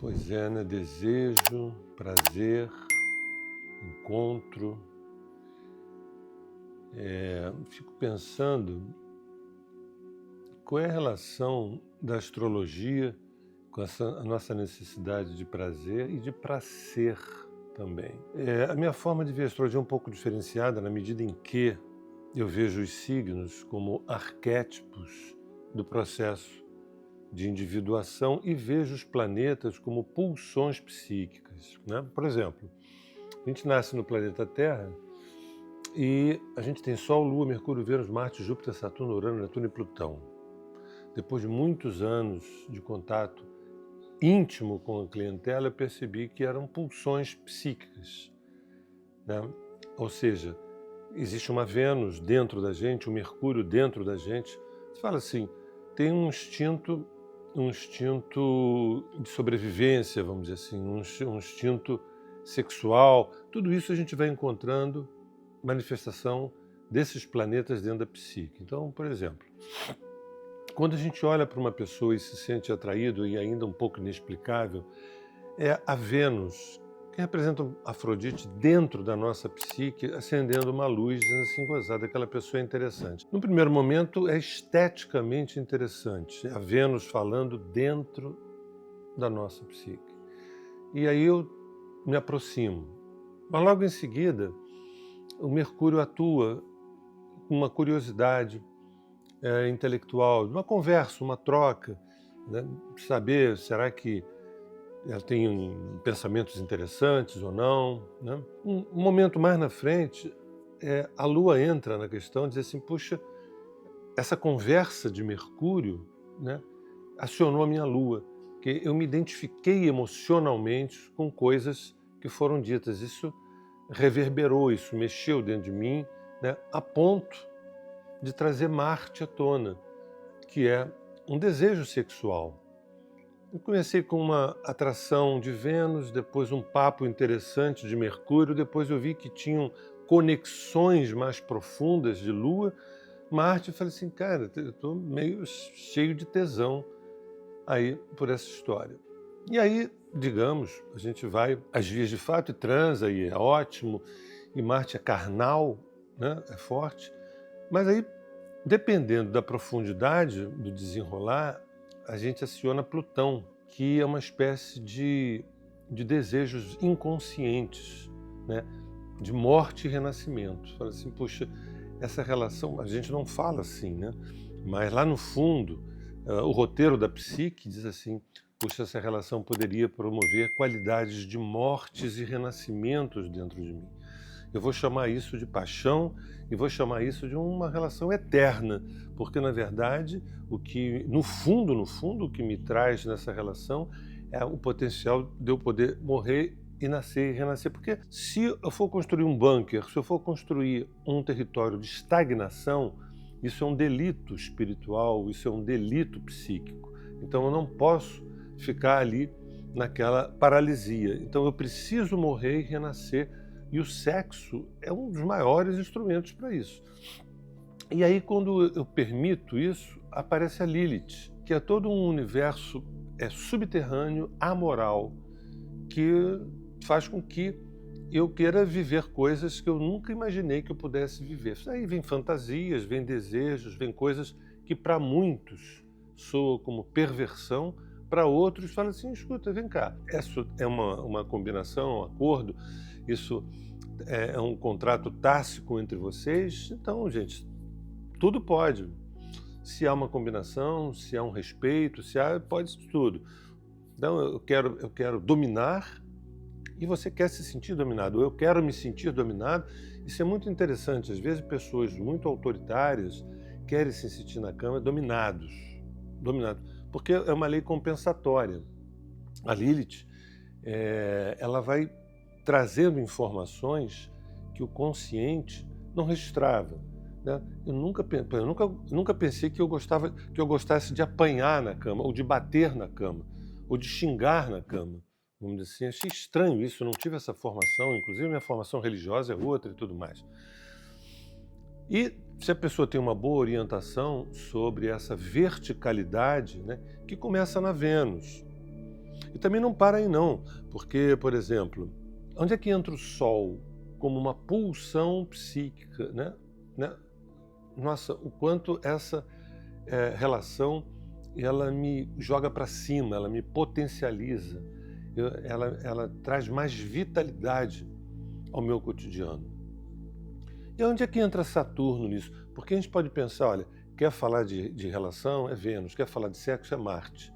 Pois é, né? Desejo, prazer, encontro. Fico pensando qual é a relação da astrologia com a nossa necessidade de prazer e de prazer também. A minha forma de ver a astrologia é um pouco diferenciada na medida em que eu vejo os signos como arquétipos do processo de individuação e vejo os planetas como pulsões psíquicas, né? Por exemplo, a gente nasce no planeta Terra e a gente tem Sol, Lua, Mercúrio, Vênus, Marte, Júpiter, Saturno, Urano, Netuno e Plutão. Depois de muitos anos de contato íntimo com a clientela, eu percebi que eram pulsões psíquicas, né? Ou seja, existe uma Vênus dentro da gente, um Mercúrio dentro da gente. Você fala assim, tem um instinto de sobrevivência, vamos dizer assim, um instinto sexual. Tudo isso a gente vai encontrando manifestação desses planetas dentro da psique. Então, por exemplo, quando a gente olha para uma pessoa e se sente atraído e ainda um pouco inexplicável, é a Vênus, que representa Afrodite dentro da nossa psique, acendendo uma luz, dizendo assim, gozada, aquela pessoa é interessante. No primeiro momento, é esteticamente interessante, é a Vênus falando dentro da nossa psique. E aí eu me aproximo. Mas logo em seguida, o Mercúrio atua com uma curiosidade intelectual, uma conversa, uma troca, né? Saber, será que ela tem pensamentos interessantes ou não, né? Um momento mais na frente, a Lua entra na questão e diz assim, puxa, essa conversa de Mercúrio, né, acionou a minha Lua, que eu me identifiquei emocionalmente com coisas que foram ditas. Isso reverberou, isso mexeu dentro de mim, né, a ponto de trazer Marte à tona, que é um desejo sexual. Eu comecei com uma atração de Vênus, depois um papo interessante de Mercúrio, depois eu vi que tinham conexões mais profundas de Lua, Marte, eu falei assim, cara, eu estou meio cheio de tesão aí por essa história. E aí, digamos, a gente vai às vias de fato e transa, e é ótimo, e Marte é carnal, né, é forte, mas aí, dependendo da profundidade do desenrolar, a gente aciona Plutão, que é uma espécie de desejos inconscientes, né? De morte e renascimento. Fala assim, puxa, essa relação, a gente não fala assim, né? Mas lá no fundo, o roteiro da psique diz assim, puxa, essa relação poderia promover qualidades de mortes e renascimentos dentro de mim. Eu vou chamar isso de paixão e vou chamar isso de uma relação eterna, porque, na verdade, o que, no fundo, o que me traz nessa relação é o potencial de eu poder morrer e nascer e renascer. Porque se eu for construir um bunker, se eu for construir um território de estagnação, isso é um delito espiritual, isso é um delito psíquico. Então eu não posso ficar ali naquela paralisia. Então eu preciso morrer e renascer. E o sexo é um dos maiores instrumentos para isso. E aí, quando eu permito isso, aparece a Lilith, que é todo um universo subterrâneo, amoral, que faz com que eu queira viver coisas que eu nunca imaginei que eu pudesse viver. Aí vem fantasias, vem desejos, vem coisas que para muitos soam como perversão, para outros falam assim, escuta, vem cá, essa é uma combinação, um acordo, isso é um contrato tácito entre vocês, então, gente, tudo pode. Se há uma combinação, se há um respeito, se há, pode tudo. Então, eu quero dominar e você quer se sentir dominado. Eu quero me sentir dominado. Isso é muito interessante. Às vezes, pessoas muito autoritárias querem se sentir na cama dominados, porque é uma lei compensatória. A Lilith, ela vai trazendo informações que o consciente não registrava, né? Eu nunca pensei que eu gostasse de apanhar na cama, ou de bater na cama, ou de xingar na cama. Vamos dizer assim, achei estranho isso, eu não tive essa formação, inclusive minha formação religiosa é outra e tudo mais. E se a pessoa tem uma boa orientação sobre essa verticalidade, né, que começa na Vênus, E também não para aí não, porque, por exemplo, onde é que entra o Sol como uma pulsão psíquica, né? Nossa, o quanto essa relação ela me joga para cima, ela me potencializa, ela traz mais vitalidade ao meu cotidiano. E onde é que entra Saturno nisso? Porque a gente pode pensar, olha, quer falar de relação é Vênus, quer falar de sexo é Marte.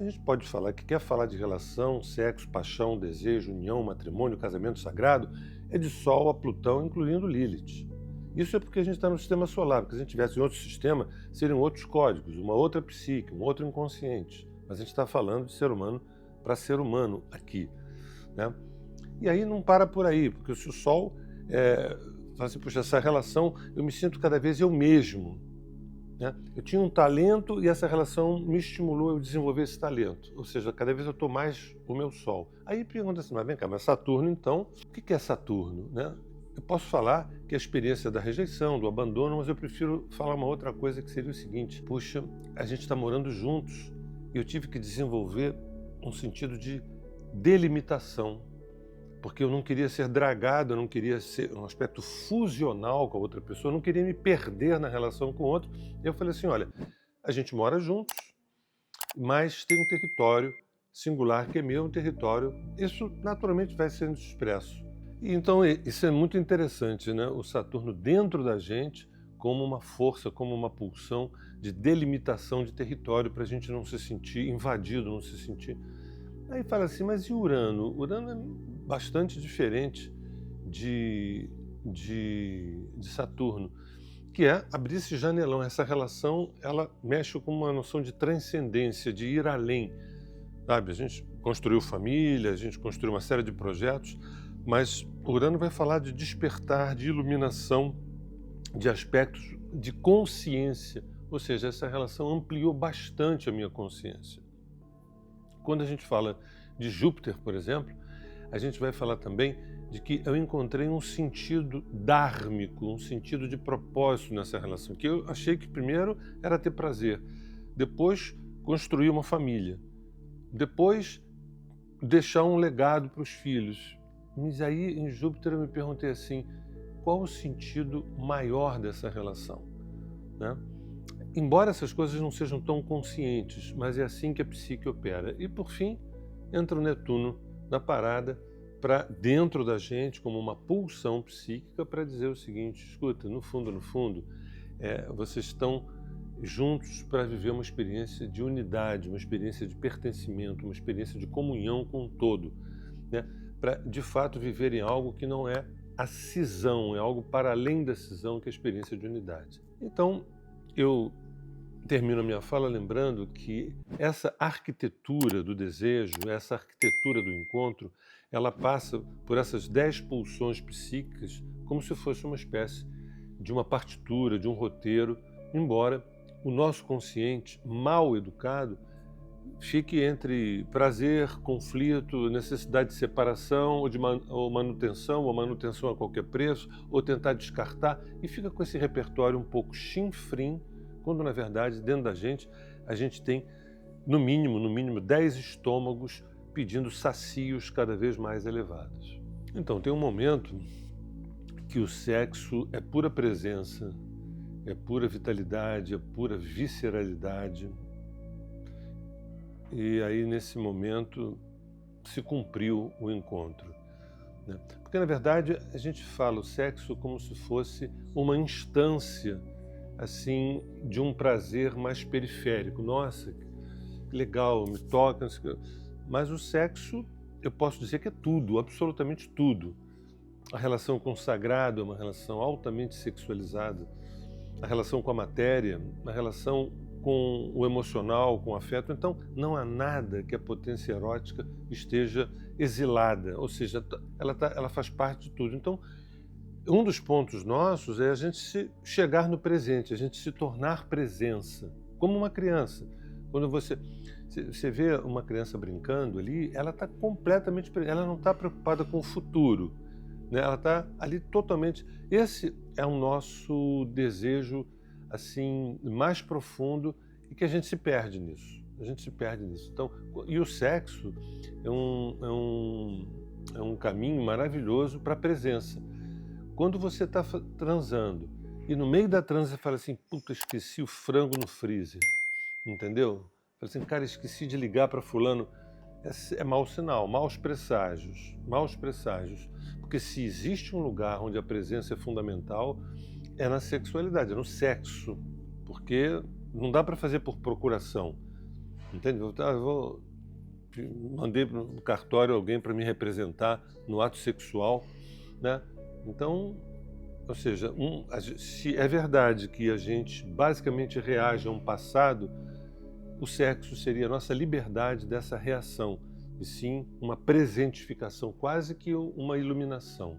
A gente pode falar que quer falar de relação, sexo, paixão, desejo, união, matrimônio, casamento sagrado, é de Sol a Plutão, incluindo Lilith. Isso é porque a gente está no sistema solar, porque se a gente estivesse em outro sistema, seriam outros códigos, uma outra psique, um outro inconsciente. Mas a gente está falando de ser humano para ser humano aqui, né? E aí não para por aí, porque se o Sol fala assim, puxa, essa relação, eu me sinto cada vez eu mesmo, né? Eu tinha um talento e essa relação me estimulou a eu desenvolver esse talento. Ou seja, cada vez eu estou mais o meu Sol. Aí pergunta assim, mas vem cá, mas Saturno então, o que é Saturno, né? Eu posso falar que é a experiência da rejeição, do abandono, mas eu prefiro falar uma outra coisa que seria o seguinte, puxa, a gente está morando juntos e eu tive que desenvolver um sentido de delimitação, porque eu não queria ser dragado, eu não queria ser um aspecto fusional com a outra pessoa, eu não queria me perder na relação com o outro. Eu falei assim, olha, a gente mora juntos, mas tem um território singular que é meu, um território, isso naturalmente vai sendo expresso. E então isso é muito interessante, né? O Saturno dentro da gente como uma força, como uma pulsão de delimitação de território para a gente não se sentir invadido, não se sentir... Aí fala assim, mas e Urano? Urano é bastante diferente de Saturno, que é abrir esse janelão. Essa relação, ela mexe com uma noção de transcendência, de ir além. Sabe? A gente construiu família, a gente construiu uma série de projetos, mas Urano vai falar de despertar, de iluminação, de aspectos de consciência. Ou seja, essa relação ampliou bastante a minha consciência. Quando a gente fala de Júpiter, por exemplo, a gente vai falar também de que eu encontrei um sentido dármico, um sentido de propósito nessa relação, que eu achei que primeiro era ter prazer, depois construir uma família, depois deixar um legado para os filhos. Mas aí em Júpiter eu me perguntei assim, qual o sentido maior dessa relação, né? Embora essas coisas não sejam tão conscientes, mas é assim que a psique opera. E por fim, entra o Netuno na parada para dentro da gente como uma pulsão psíquica para dizer o seguinte, escuta, no fundo, vocês estão juntos para viver uma experiência de unidade, uma experiência de pertencimento, uma experiência de comunhão com o todo, né? Para de fato viverem algo que não é a cisão, é algo para além da cisão, que é a experiência de unidade. Então, eu termino a minha fala lembrando que essa arquitetura do desejo, essa arquitetura do encontro, ela passa por essas 10 pulsões psíquicas como se fosse uma espécie de uma partitura, de um roteiro, embora o nosso consciente, mal educado, fique entre prazer, conflito, necessidade de separação ou manutenção, ou manutenção a qualquer preço, ou tentar descartar, e fica com esse repertório um pouco chinfrim, quando na verdade dentro da gente a gente tem no mínimo 10 estômagos pedindo sacios cada vez mais elevados. Então tem um momento que o sexo é pura presença, é pura vitalidade, é pura visceralidade. E aí, nesse momento, se cumpriu o encontro, né? Porque, na verdade, a gente fala o sexo como se fosse uma instância, assim, de um prazer mais periférico. Nossa, que legal, me toca. Mas o sexo, eu posso dizer que é tudo, absolutamente tudo. A relação com o sagrado é uma relação altamente sexualizada. A relação com a matéria, a relação com o emocional, com o afeto. Então, não há nada que a potência erótica esteja exilada, ou seja, ela faz parte de tudo. Então, um dos pontos nossos é a gente chegar no presente, a gente se tornar presença, como uma criança. Quando você vê uma criança brincando ali, ela está completamente, ela não está preocupada com o futuro, né? Ela está ali totalmente. Esse é o nosso desejo assim mais profundo e que a gente se perde nisso. A gente se perde nisso. Então, e o sexo é um caminho maravilhoso para a presença. Quando você está transando e no meio da transa você fala assim, puta, esqueci o frango no freezer, entendeu? Fala assim, cara, esqueci de ligar para fulano. É mau sinal, maus presságios, maus presságios. Porque se existe um lugar onde a presença é fundamental, é na sexualidade, é no sexo. Porque não dá para fazer por procuração, entende? Mandei no cartório alguém para me representar no ato sexual, né? Então, ou seja, se é verdade que a gente basicamente reage a um passado, o sexo seria a nossa liberdade dessa reação, e sim uma presentificação, quase que uma iluminação.